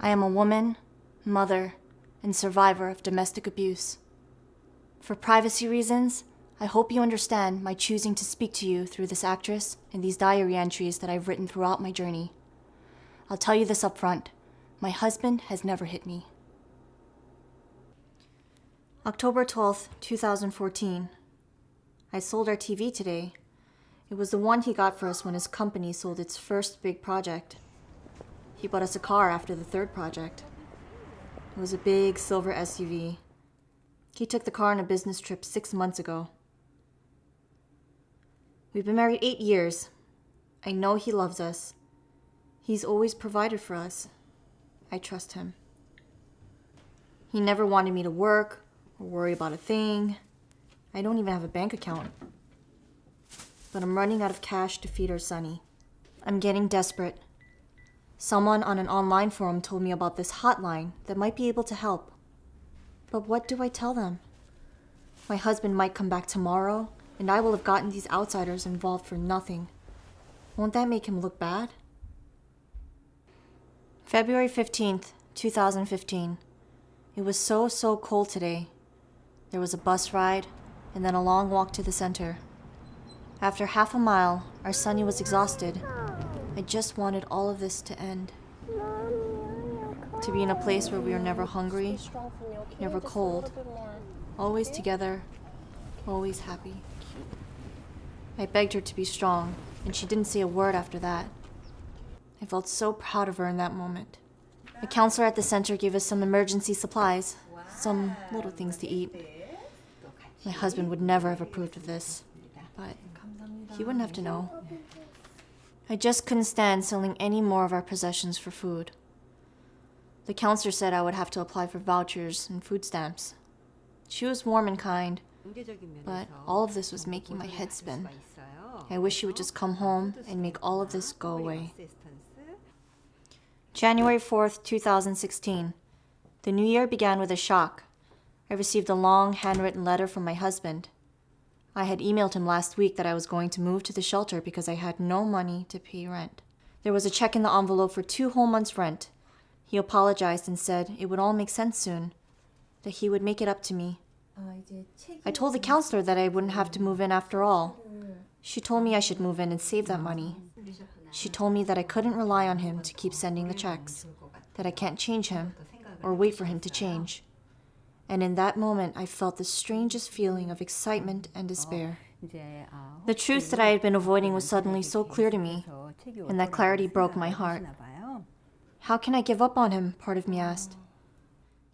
I am a woman, mother, and survivor of domestic abuse. For privacy reasons, I hope you understand my choosing to speak to you through this actress and these diary entries that I've written throughout my journey. I'll tell you this up front. My husband has never hit me. October 12th, 2014. I sold our TV today. It was the one he got for us when his company sold its first big project. He bought us a car after the third project. It was a big silver SUV. He took the car on a business trip 6 months ago. We've been married 8 years. I know he loves us. He's always provided for us. I trust him. He never wanted me to work or worry about a thing. I don't even have a bank account. But I'm running out of cash to feed our Sonny. I'm getting desperate. Someone on an online forum told me about this hotline that might be able to help. But what do I tell them? My husband might come back tomorrow, and I will have gotten these outsiders involved for nothing. Won't that make him look bad? February 15th, 2015. It was so cold today. There was a bus ride, and then a long walk to the center. After half a mile, our Sonny was exhausted. I just wanted all of this to end. To be in a place where we are never hungry, never cold, always together, always happy. I begged her to be strong, and she didn't say a word after that. I felt so proud of her in that moment. The counselor at the center gave us some emergency supplies, some little things to eat. My husband would never have approved of this, but he wouldn't have to know. I just couldn't stand selling any more of our possessions for food. The counselor said I would have to apply for vouchers and food stamps. She was warm and kind, but all of this was making my head spin. I wish she would just come home and make all of this go away. January 4th, 2016. The new year began with a shock. I received a long handwritten letter from my husband. I had emailed him last week that I was going to move to the shelter because I had no money to pay rent. There was a check in the envelope for 2 whole months' rent. He apologized and said it would all make sense soon, that he would make it up to me. I told the counselor that I wouldn't have to move in after all. She told me I should move in and save that money. She told me that I couldn't rely on him to keep sending the checks, that I can't change him or wait for him to change. And in that moment, I felt the strangest feeling of excitement and despair. The truth that I had been avoiding was suddenly so clear to me, and that clarity broke my heart. How can I give up on him? Part of me asked.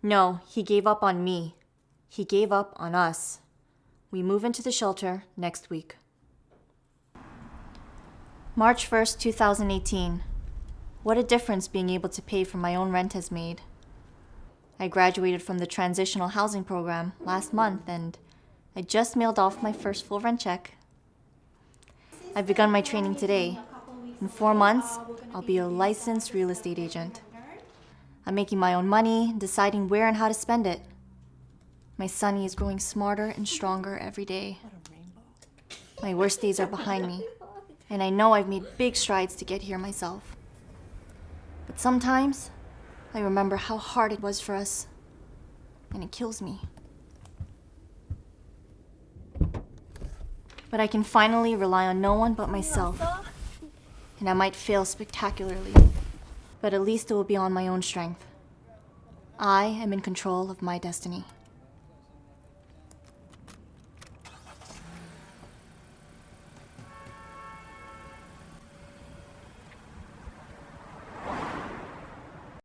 No, he gave up on me. He gave up on us. We move into the shelter next week. March 1st, 2018. What a difference being able to pay for my own rent has made. I graduated from the transitional housing program last month, and I just mailed off my first full rent check. I've begun my training today. In 4 months, I'll be a licensed real estate agent. I'm making my own money, deciding where and how to spend it. My Sonny is growing smarter and stronger every day. My worst days are behind me, and I know I've made big strides to get here myself. But sometimes, I remember how hard it was for us, and it kills me. But I can finally rely on no one but myself, and I might fail spectacularly, but at least it will be on my own strength. I am in control of my destiny.